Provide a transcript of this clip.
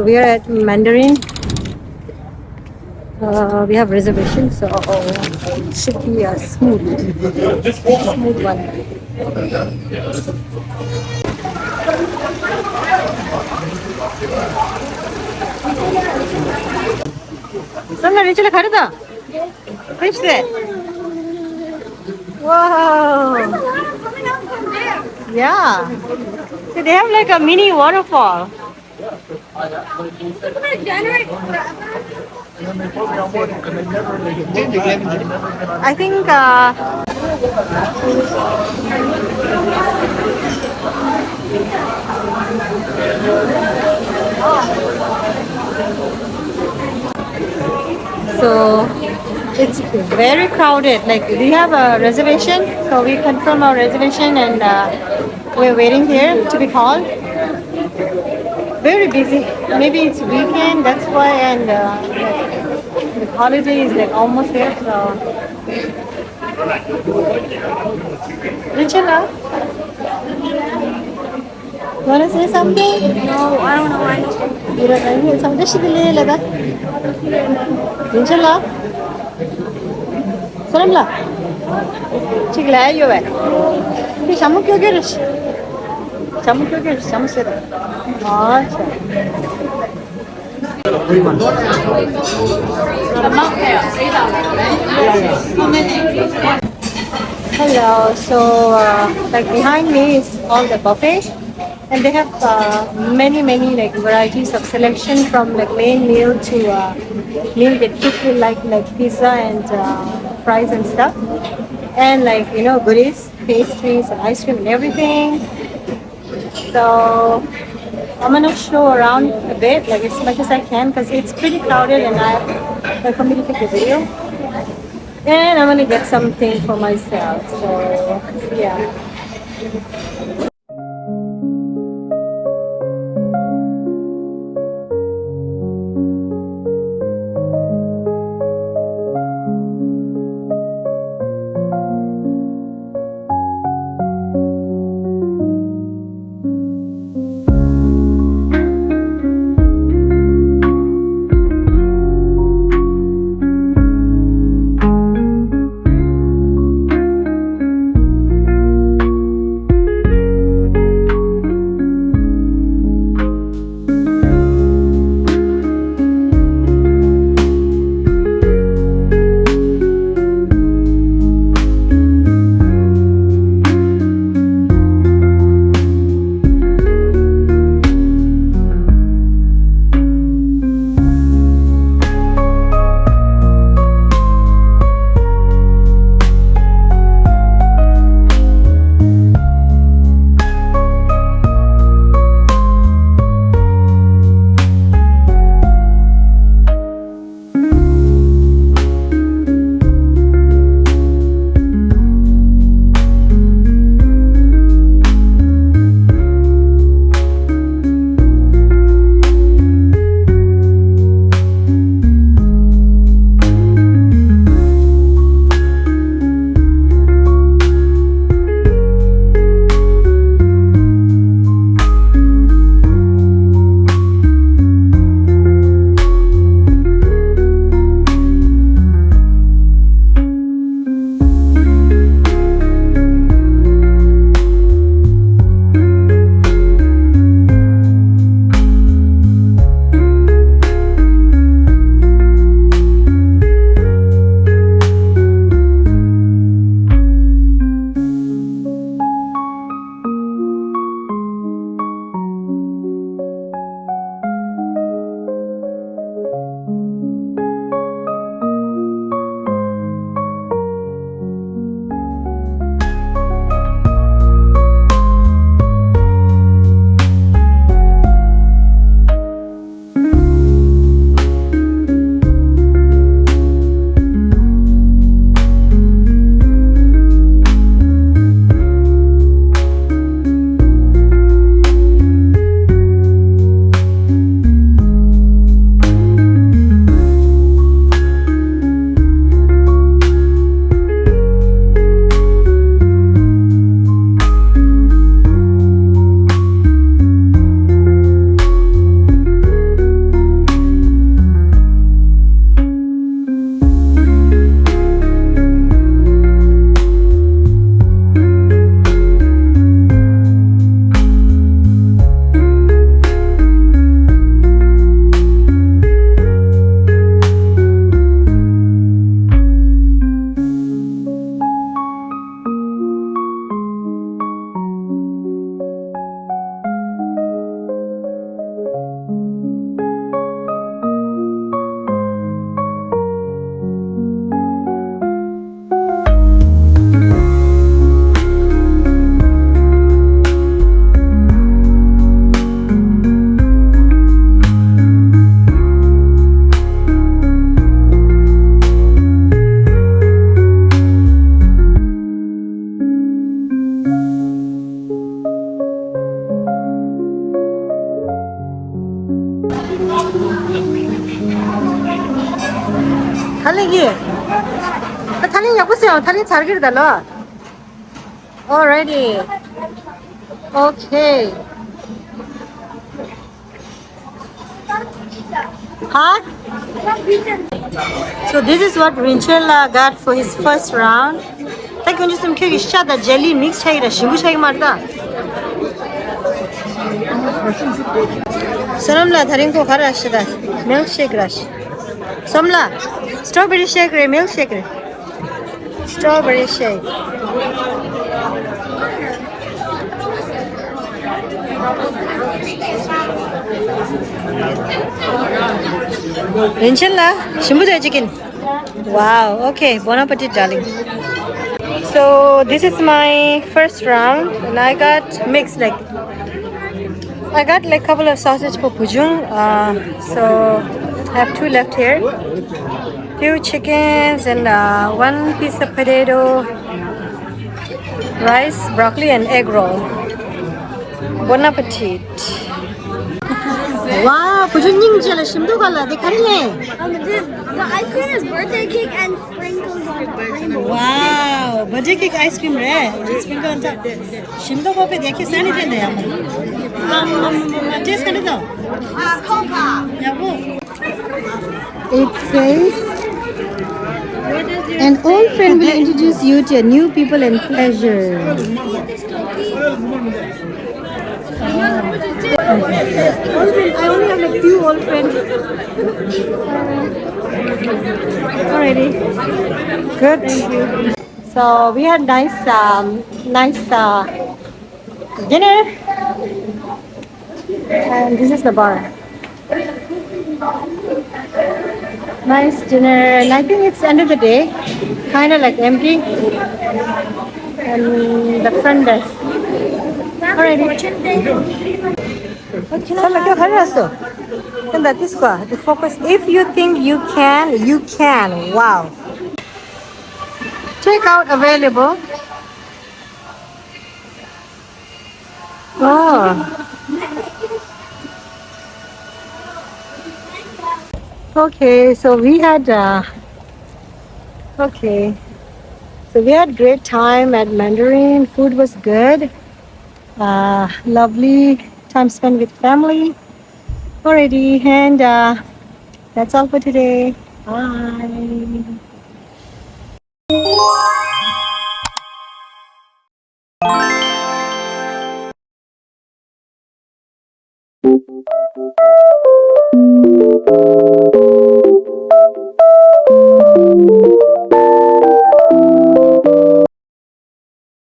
we are at Mandarin. We have reservations, so it should be a smooth one. Sana Rachel kharida. Reach there. Whoa. Yeah. So they have like a mini waterfall. I think so it's very crowded. Like we have a reservation, so we confirm our reservation and we're waiting here to be called. Very busy. Maybe it's weekend, that's why, and the holiday is like almost there. So, Richella, you wanna say something? No, I don't know why. You don't know something? She did like Richella, Salamla. She glad you are. Hey, Shamu kyo girish? Shamu kyo girish? Shamu se. Acha. Hello. So, like behind me is all the buffet, and they have many like varieties of selection from like main meal to meal that kids will like pizza and fries and stuff, and like goodies, pastries and ice cream and everything. So I'm gonna show around a bit, like as much as I can, because it's pretty crowded, and I like for me to take a video. And I'm gonna get something for myself. So yeah. 달리기. 달리기 해보세요. 달리기 잘 그리달라. Alrighty. Okay. Huh? So this is what Rinchella got for his first round. Так он just 켜기 시작다 jelly mix 차이라 신부차이 말다. 사람라 다른 거 가라 시다. milkshake 라시. 썸라 strawberry shake 래 milkshake 래. strawberry shake. Rinchella, 신부자 chicken. Wow. Okay. Bon appetit, darling. So this is my first round, and I got mixed like. I got like a couple of sausage for pujung. So I have 2 left here. Few chickens and 1 piece of potato, rice, broccoli, and egg roll. Bon appetit. Wow, pujung jala shimdu gala dekharle. The ice cream is birthday cake and sprinkles on top. Rainbow. Wow, birthday cake ice cream re. Sprinkle on top. Shimdu buffet dekhi sani dene yaar. Taste kare do. Coca. Yabo. It says, an old friend will introduce you to new people and pleasure. I only have like few old friends. Alrighty. Good. Thank you. So we had nice dinner, and this is the bar. Nice dinner, and I think it's end of the day, kind of like empty, and the front desk. Alrighty. And that is what the focus. If you think you can, you can. Wow. Check out available. Oh. Okay, so we had great time at Mandarin. Food was good. Lovely time spent with family. Alrighty, and that's all for today. Bye.